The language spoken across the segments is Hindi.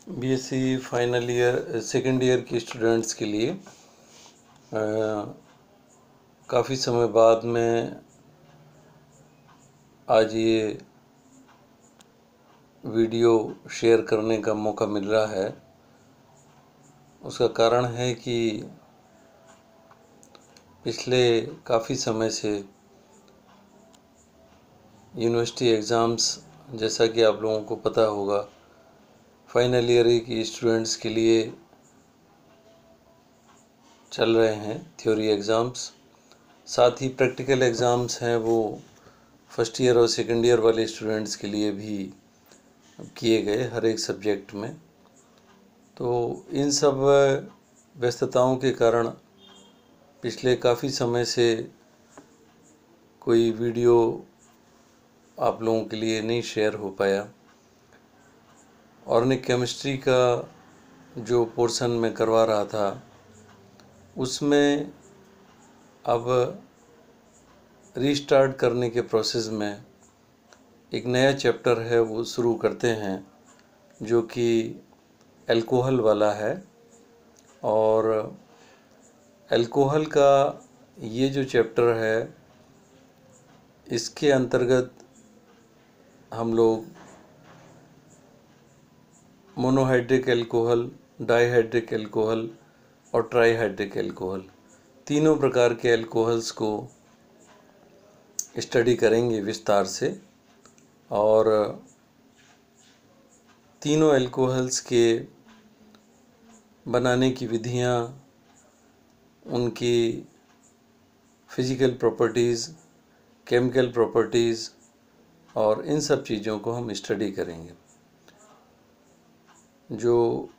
BSc final year second year के स्टूडेंट्स के लिए काफ़ी समय बाद में आज ये वीडियो शेयर करने का मौका मिल रहा है। उसका कारण है कि पिछले काफ़ी समय से यूनिवर्सिटी एग्ज़ाम्स, जैसा कि आप लोगों को पता होगा, फाइनल ईयर के स्टूडेंट्स के लिए चल रहे हैं थ्योरी एग्ज़ाम्स। साथ ही प्रैक्टिकल एग्ज़ाम्स हैं वो फर्स्ट ईयर और सेकेंड ईयर वाले स्टूडेंट्स के लिए भी किए गए हर एक सब्जेक्ट में। तो इन सब व्यस्तताओं के कारण पिछले काफ़ी समय से कोई वीडियो आप लोगों के लिए नहीं शेयर हो पाया। ऑर्गेनिक केमिस्ट्री का जो पोर्शन मैं करवा रहा था उसमें अब रीस्टार्ट करने के प्रोसेस में एक नया चैप्टर है वो शुरू करते हैं, जो कि अल्कोहल वाला है। और अल्कोहल का ये जो चैप्टर है, इसके अंतर्गत हम लोग मोनोहाइड्रिक अल्कोहल, डाइहाइड्रिक अल्कोहल और ट्राईहाइड्रिक अल्कोहल, तीनों प्रकार के अल्कोहल्स को स्टडी करेंगे विस्तार से। और तीनों अल्कोहल्स के बनाने की विधियाँ, उनकी फिज़िकल प्रॉपर्टीज़, केमिकल प्रॉपर्टीज़ और इन सब चीज़ों को हम स्टडी करेंगे। जो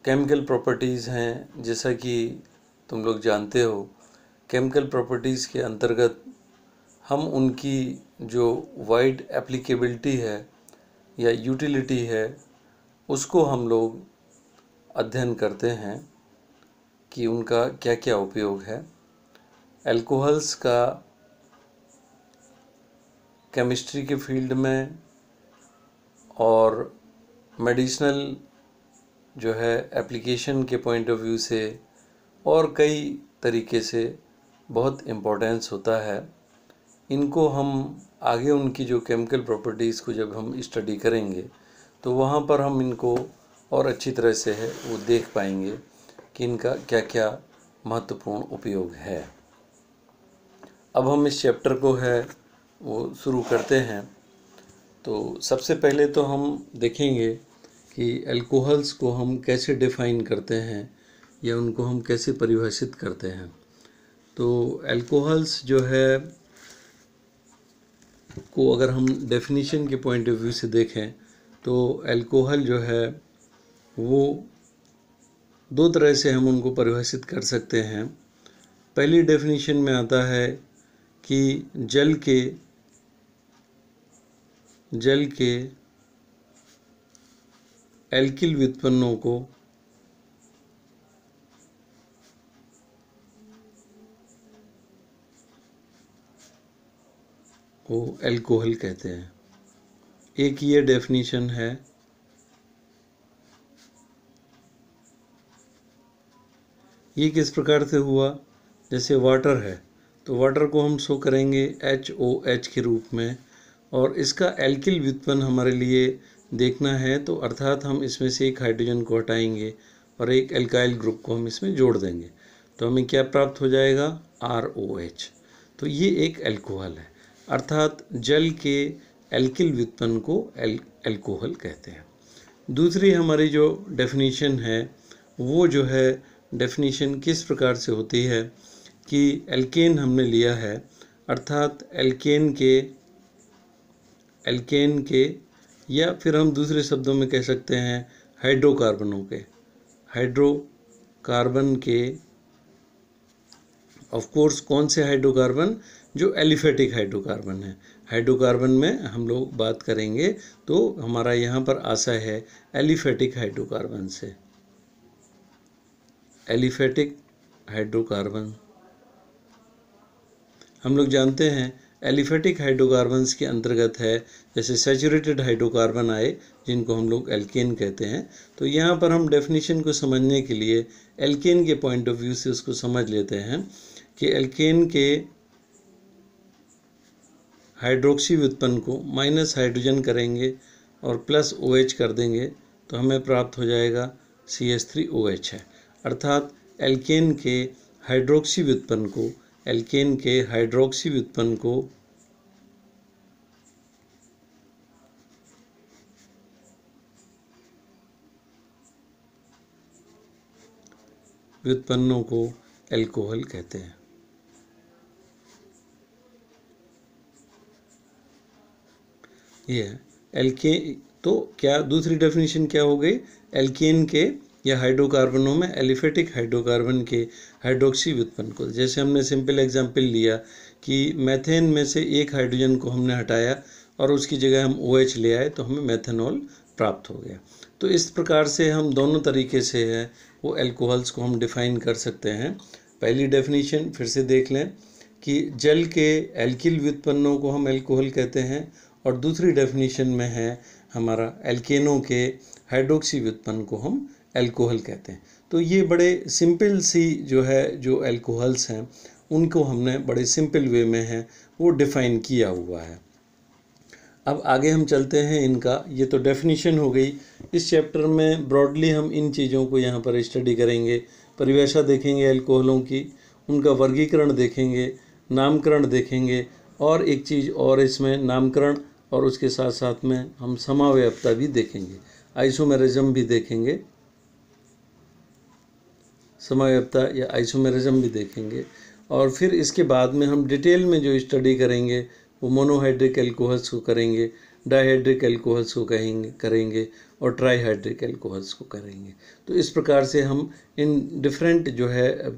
केमिकल प्रॉपर्टीज़ हैं, जैसा कि तुम लोग जानते हो, केमिकल प्रॉपर्टीज़ के अंतर्गत हम उनकी जो वाइड एप्लीकेबिलिटी है या यूटिलिटी है, उसको हम लोग अध्ययन करते हैं कि उनका क्या क्या उपयोग है। अल्कोहल्स का केमिस्ट्री के फील्ड में और मेडिसिनल जो है एप्लीकेशन के पॉइंट ऑफ व्यू से और कई तरीके से बहुत इम्पोर्टेंस होता है। इनको हम आगे उनकी जो केमिकल प्रॉपर्टीज़ को जब हम स्टडी करेंगे तो वहाँ पर हम इनको और अच्छी तरह से है वो देख पाएंगे कि इनका क्या क्या महत्वपूर्ण उपयोग है। अब हम इस चैप्टर को है वो शुरू करते हैं। तो सबसे पहले तो हम देखेंगे कि अल्कोहल्स को हम कैसे डिफ़ाइन करते हैं या उनको हम कैसे परिभाषित करते हैं। तो अल्कोहल्स जो है को अगर हम डेफिनेशन के पॉइंट ऑफ व्यू से देखें तो अल्कोहल जो है वो दो तरह से हम उनको परिभाषित कर सकते हैं। पहली डेफिनेशन में आता है कि जल के एल्किल व्युत्पन्नों को वो अल्कोहल कहते हैं। एक ये डेफिनेशन है। ये किस प्रकार से हुआ, जैसे वाटर है तो वाटर को हम शो करेंगे HOH के रूप में, और इसका एल्किल व्युत्पन्न हमारे लिए देखना है, तो अर्थात हम इसमें से एक हाइड्रोजन को हटाएंगे और एक एल्काइल ग्रुप को हम इसमें जोड़ देंगे तो हमें क्या प्राप्त हो जाएगा, ROH। तो ये एक अल्कोहल है, अर्थात जल के एल्किल व्युत्पन्न को अल्कोहल कहते हैं। दूसरी हमारी जो डेफिनेशन है वो जो है डेफिनेशन किस प्रकार से होती है कि एल्केन हमने लिया है, अर्थात एल्केन के या फिर हम दूसरे शब्दों में कह सकते हैं हाइड्रोकार्बन के ऑफ कोर्स कौन से हाइड्रोकार्बन, जो एलिफेटिक हाइड्रोकार्बन है। हाइड्रोकार्बन में हम लोग बात करेंगे तो हमारा यहाँ पर आशय है एलिफेटिक हाइड्रोकार्बन से। एलिफेटिक हाइड्रोकार्बन हम लोग जानते हैं एलिफेटिक हाइड्रोकार्बन्स के अंतर्गत है, जैसे सैचुरेटेड हाइड्रोकार्बन आए जिनको हम लोग एल्केन कहते हैं। तो यहाँ पर हम डेफिनेशन को समझने के लिए एल्केन के पॉइंट ऑफ व्यू से उसको समझ लेते हैं कि एल्केन के हाइड्रोक्सी व्युत्पन्न को माइनस हाइड्रोजन करेंगे और प्लस OH कर देंगे तो हमें प्राप्त हो जाएगा CH3OH है। अर्थात एल्केन के हाइड्रोक्सी व्युत्पन्न को व्युत्पन्नों को एल्कोहल कहते हैं। ये है एल्केन। तो क्या दूसरी डेफिनेशन क्या हो गई? एल्केन के या हाइड्रोकार्बनों में एलिफेटिक हाइड्रोकार्बन के हाइड्रोक्सी व्युत्पन्न को, जैसे हमने सिंपल एग्जांपल लिया कि मैथेन में से एक हाइड्रोजन को हमने हटाया और उसकी जगह हम OH ले आए तो हमें मेथेनॉल प्राप्त हो गया। तो इस प्रकार से हम दोनों तरीके से है वो एल्कोहल्स को हम डिफ़ाइन कर सकते हैं। पहली डेफिनेशन फिर से देख लें कि जल के एल्किल व्युत्पन्नों को हम एल्कोहल कहते हैं, और दूसरी डेफिनेशन में है हमारा एल्केनों के हाइड्रोक्सी व्युत्पन्न को हम एल्कोहल कहते हैं। तो ये बड़े सिंपल सी जो एल्कोहल्स हैं उनको हमने बड़े सिंपल वे में है वो डिफ़ाइन किया हुआ है। अब आगे हम चलते हैं इनका, ये तो डेफिनेशन हो गई। इस चैप्टर में ब्रॉडली हम इन चीज़ों को यहाँ पर स्टडी करेंगे। परिभाषा देखेंगे एल्कोहलों की, उनका वर्गीकरण देखेंगे, नामकरण देखेंगे, और एक चीज़ और इसमें नामकरण और उसके साथ साथ में हम समावयवता भी देखेंगे, आइसोमेरिज्म भी देखेंगे, समावयवता या आइसोमेरिज्म भी देखेंगे। और फिर इसके बाद में हम डिटेल में जो स्टडी करेंगे वो मोनोहाइड्रिक एल्कोहल्स को करेंगे, डाइहाइड्रिक एल्कोहल्स को करेंगे और ट्राईहाइड्रिक एल्कोहल्स को करेंगे। तो इस प्रकार से हम इन डिफरेंट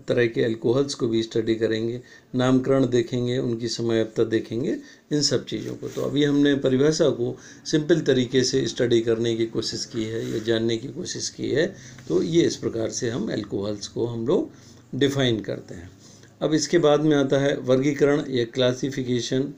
तरह के एल्कोहल्स को भी स्टडी करेंगे, नामकरण देखेंगे, उनकी समयता देखेंगे, इन सब चीज़ों को। तो अभी हमने परिभाषा को सिंपल तरीके से स्टडी करने की कोशिश की है या जानने की कोशिश की है। तो ये इस प्रकार से हम एल्कोहल्स को हम लोग डिफ़ाइन करते हैं। अब इसके बाद में आता है वर्गीकरण या क्लासिफिकेशन।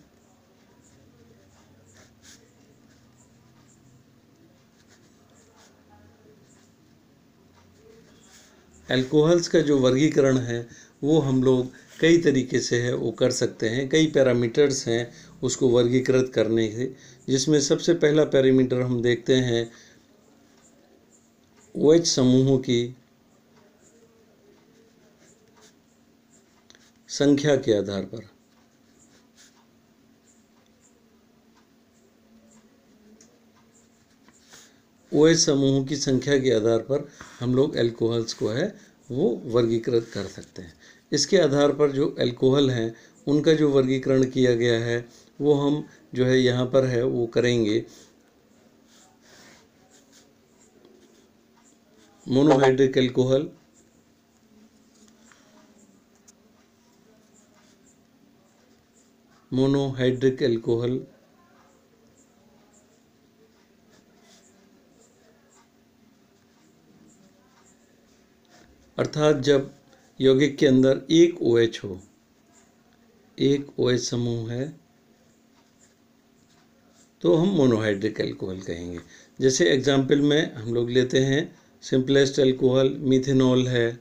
एल्कोहल्स का जो वर्गीकरण है वो हम लोग कई तरीके से है वो कर सकते हैं। कई पैरामीटर्स हैं उसको वर्गीकृत करने के, जिसमें सबसे पहला पैरामीटर हम देखते हैं OH समूहों की संख्या के आधार पर। OH समूहों की संख्या के आधार पर हम लोग एल्कोहल्स को है वो वर्गीकृत कर सकते हैं। इसके आधार पर जो एल्कोहल हैं उनका जो वर्गीकरण किया गया है वो हम यहाँ पर है वो करेंगे। मोनोहाइड्रिक एल्कोहल, अर्थात जब यौगिक के अंदर एक OH हो, एक OH समूह है तो हम मोनोहाइड्रिक एल्कोहल कहेंगे। जैसे एग्जाम्पल में हम लोग लेते हैं सिंपलेस्ट एल्कोहल मिथेनॉल है,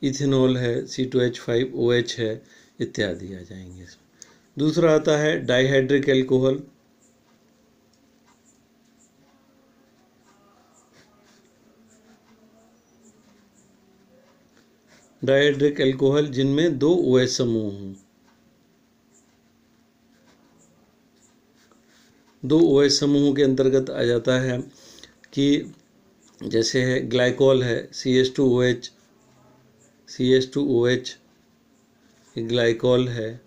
इथेनॉल है, C2H5OH है, इत्यादि आ जाएंगे इसमें। दूसरा आता है डाइहाइड्रिक एल्कोहल, डाइहाइड्रिक एल्कोहल जिनमें दो OH समूह हों। दो OH समूहों के अंतर्गत आ जाता है कि जैसे है ग्लाइकोल है CH2OH ग्लाइकोल है।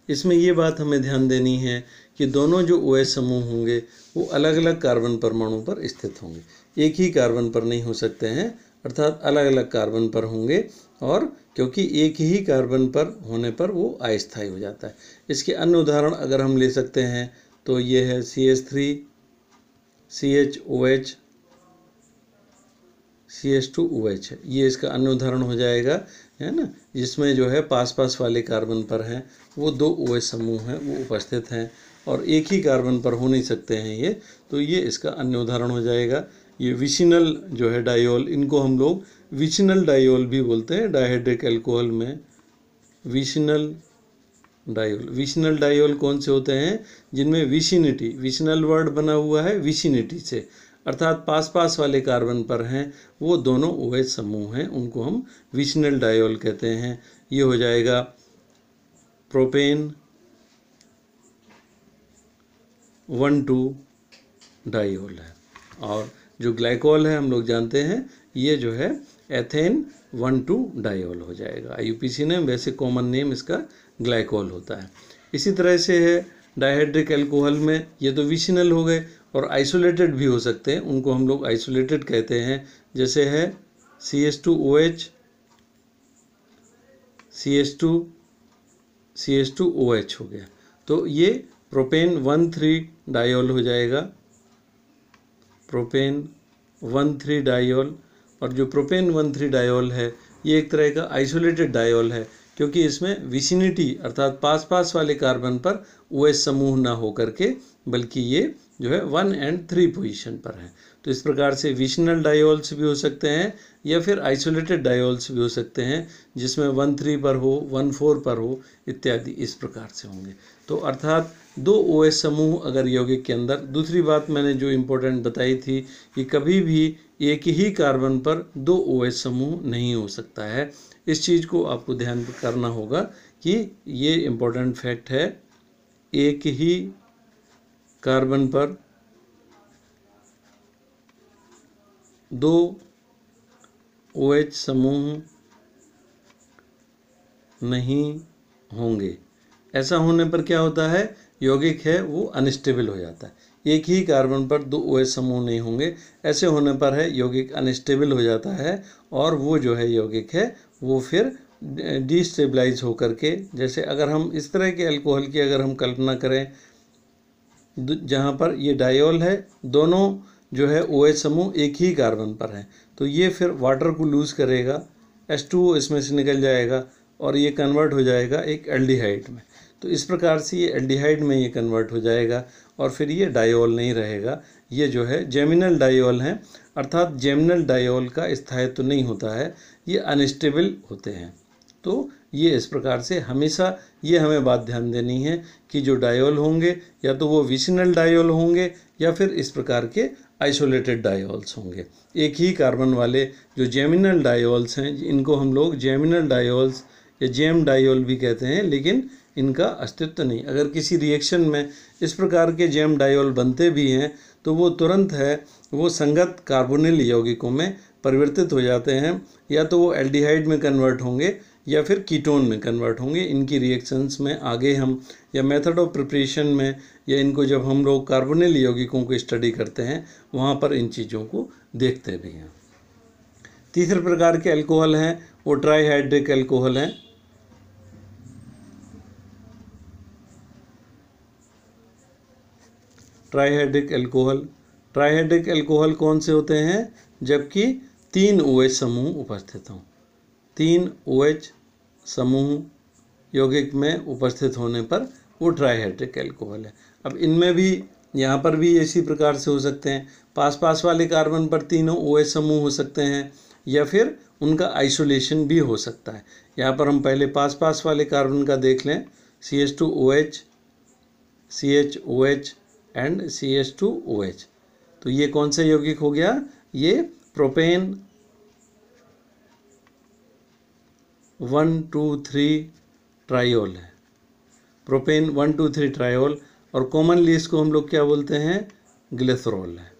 इसमें ये बात हमें ध्यान देनी है कि दोनों जो OH समूह होंगे वो अलग अलग कार्बन परमाणु पर स्थित होंगे, एक ही कार्बन पर नहीं हो सकते हैं, अर्थात अलग अलग कार्बन पर होंगे। और क्योंकि एक ही कार्बन पर होने पर वो अस्थायी हो जाता है। इसके अन्य उदाहरण अगर हम ले सकते हैं तो ये है CH3 CHOH CH2OH है, ये इसका अन्य उदाहरण हो जाएगा, है ना, जिसमें जो है पास पास वाले कार्बन पर हैं वो 2 OH समूह हैं वो उपस्थित हैं और एक ही कार्बन पर हो नहीं सकते हैं ये, तो ये इसका अन्य उदाहरण हो जाएगा। ये विसिनल जो है डायोल, इनको हम लोग विसिनल डायोल भी बोलते हैं। डायहाइड्रिक अल्कोहल में विसिनल डायोल, विसिनल डायोल कौन से होते हैं? जिनमें विसिनिटी, विसिनल वर्ड बना हुआ है विसिनिटी से, अर्थात पास पास वाले कार्बन पर हैं वो दोनों OH समूह हैं, उनको हम विसिनल डायोल कहते हैं। ये हो जाएगा प्रोपेन 1,2 डायोल है। और जो ग्लाइकोल है हम लोग जानते हैं ये जो है एथेन 1,2 डायोल हो जाएगा। IUPAC ने वैसे कॉमन नेम इसका ग्लाइकोल होता है। इसी तरह से है डायहाइड्रिक अल्कोहल में, ये तो विसिनल हो गए और आइसोलेटेड भी हो सकते हैं, उनको हम लोग आइसोलेटेड कहते हैं। जैसे है CH2OH, CH2OH हो गया, तो ये प्रोपेन 1,3 डायोल हो जाएगा, प्रोपेन 1,3 डायोल। और जो प्रोपेन 1,3 डायोल है ये एक तरह का आइसोलेटेड डायोल है, क्योंकि इसमें विसिनिटी अर्थात पास पास वाले कार्बन पर OH समूह ना हो करके, बल्कि ये जो है 1 और 3 पोजीशन पर है। तो इस प्रकार से विसिनल डायोल्स भी हो सकते हैं या फिर आइसोलेटेड डायोल्स भी हो सकते हैं, जिसमें 1,3 पर हो, 1,4 पर हो इत्यादि, इस प्रकार से होंगे। तो अर्थात 2 OH समूह अगर यौगिक के अंदर, दूसरी बात मैंने जो इम्पोर्टेंट बताई थी कि कभी भी एक ही कार्बन पर 2 OH समूह नहीं हो सकता है। इस चीज़ को आपको ध्यान करना होगा कि ये इम्पोर्टेंट फैक्ट है, एक ही कार्बन पर 2 OH समूह नहीं होंगे। ऐसा होने पर क्या होता है, यौगिक है वो अनस्टेबल हो जाता है। एक ही कार्बन पर 2 OH समूह नहीं होंगे, ऐसे होने पर है यौगिक अनस्टेबल हो जाता है और वो जो है यौगिक है वो फिर डिस्टेबलाइज होकर के, जैसे अगर हम इस तरह के अल्कोहल की अगर हम कल्पना करें जहाँ पर ये डायोल है, दोनों जो है OH समूह एक ही कार्बन पर हैं, तो ये फिर वाटर को लूज़ करेगा, H2O इसमें से निकल जाएगा और ये कन्वर्ट हो जाएगा एक एल्डिहाइड में। तो इस प्रकार से ये एल्डिहाइड में ये कन्वर्ट हो जाएगा और फिर ये डायोल नहीं रहेगा, ये जो है जेमिनल डायोल हैं, अर्थात जेमिनल डायोल का स्थायित्व नहीं होता है, ये अनस्टेबल होते हैं। तो ये इस प्रकार से हमेशा ये हमें बात ध्यान देनी है कि जो डायोल होंगे या तो वो विसिनल डायोल होंगे या फिर इस प्रकार के आइसोलेटेड डायोल्स होंगे। एक ही कार्बन वाले जो जेमिनल डायोल्स हैं, इनको हम लोग जेमिनल डायोल्स या जेम डायोल भी कहते हैं, लेकिन इनका अस्तित्व नहीं। अगर किसी रिएक्शन में इस प्रकार के जेम डायोल बनते भी हैं तो वो तुरंत है वो संगत कार्बोनिल यौगिकों में परिवर्तित हो जाते हैं, या तो वो एल्डिहाइड में कन्वर्ट होंगे या फिर कीटोन में कन्वर्ट होंगे। इनकी रिएक्शंस में आगे हम या मेथड ऑफ प्रिपरेशन में या इनको जब हम लोग कार्बोनिल यौगिकों को स्टडी करते हैं वहाँ पर इन चीज़ों को देखते भी हैं। तीसरे प्रकार के अल्कोहल हैं वो ट्राईहाइड्रिक अल्कोहल हैं। ट्राईहाइड्रिक अल्कोहल कौन से होते हैं? जबकि 3 OH समूह उपस्थित हों। 3 OH समूह यौगिक में उपस्थित होने पर वो ट्राईहाइड्रिक अल्कोहल है। अब इनमें भी यहाँ पर भी इसी प्रकार से हो सकते हैं, पास पास वाले कार्बन पर तीनों OH समूह हो सकते हैं या फिर उनका आइसोलेशन भी हो सकता है। यहाँ पर हम पहले पास पास वाले कार्बन का देख लें, CH2OH, CHOH एंड CH2OH। तो ये कौन सा यौगिक हो गया? ये प्रोपेन 1,2,3 ट्रायोल है। प्रोपेन 1,2,3 ट्रायोल, और कॉमनली इसको हम लोग क्या बोलते हैं? ग्लिसरॉल है।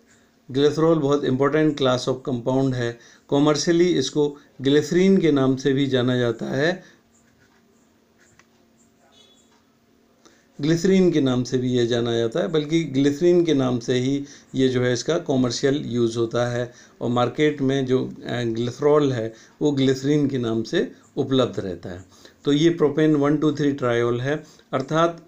ग्लिसरॉल बहुत इंपॉर्टेंट क्लास ऑफ कंपाउंड है। कॉमर्शियली इसको ग्लिसरीन के नाम से भी जाना जाता है, ग्लिसरीन के नाम से भी ये जाना जाता है, बल्कि ग्लिसरीन के नाम से ही ये जो है इसका कॉमर्शियल यूज़ होता है और मार्केट में जो ग्लिसरॉल है वो ग्लिसरीन के नाम से उपलब्ध रहता है। तो ये प्रोपेन 1,2,3 ट्रायोल है, अर्थात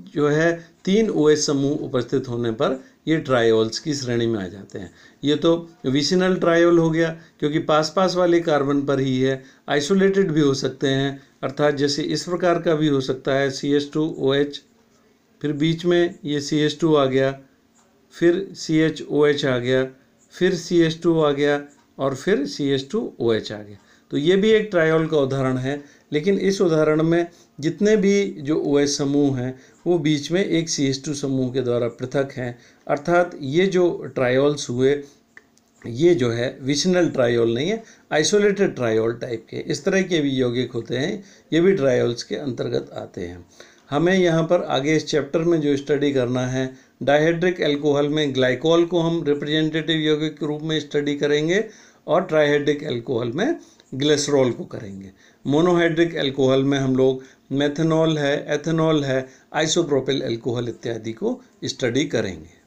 जो है 3 OH समूह उपस्थित होने पर ये ट्रायोल्स की श्रेणी में आ जाते हैं। ये तो विसिनल ट्रायोल हो गया क्योंकि पास पास वाले कार्बन पर ही है। आइसोलेटेड भी हो सकते हैं, अर्थात जैसे इस प्रकार का भी हो सकता है CH2OH, फिर बीच में ये CH2 आ गया, फिर CHOH आ गया, फिर CH2 आ गया और फिर CH2OH आ गया। तो ये भी एक ट्रायोल का उदाहरण है, लेकिन इस उदाहरण में जितने भी जो OH समूह हैं वो बीच में एक CH2 समूह के द्वारा पृथक हैं, अर्थात ये जो ट्रायोल्स हुए ये जो है विसिनल ट्रायोल नहीं है, आइसोलेटेड ट्रायोल टाइप के इस तरह के भी यौगिक होते हैं, ये भी ट्रायोल्स के अंतर्गत आते हैं। हमें यहाँ पर आगे इस चैप्टर में जो स्टडी करना है, डाइहाइड्रिक अल्कोहल में ग्लाइकोल को हम रिप्रेजेंटेटिव यौगिक के रूप में स्टडी करेंगे और ट्राइहाइड्रिक अल्कोहल में ग्लिसरॉल को करेंगे। मोनोहाइड्रिक अल्कोहल में हम लोग मेथनॉल है, एथेनॉल है, आइसोप्रोपिल अल्कोहल इत्यादि को स्टडी करेंगे।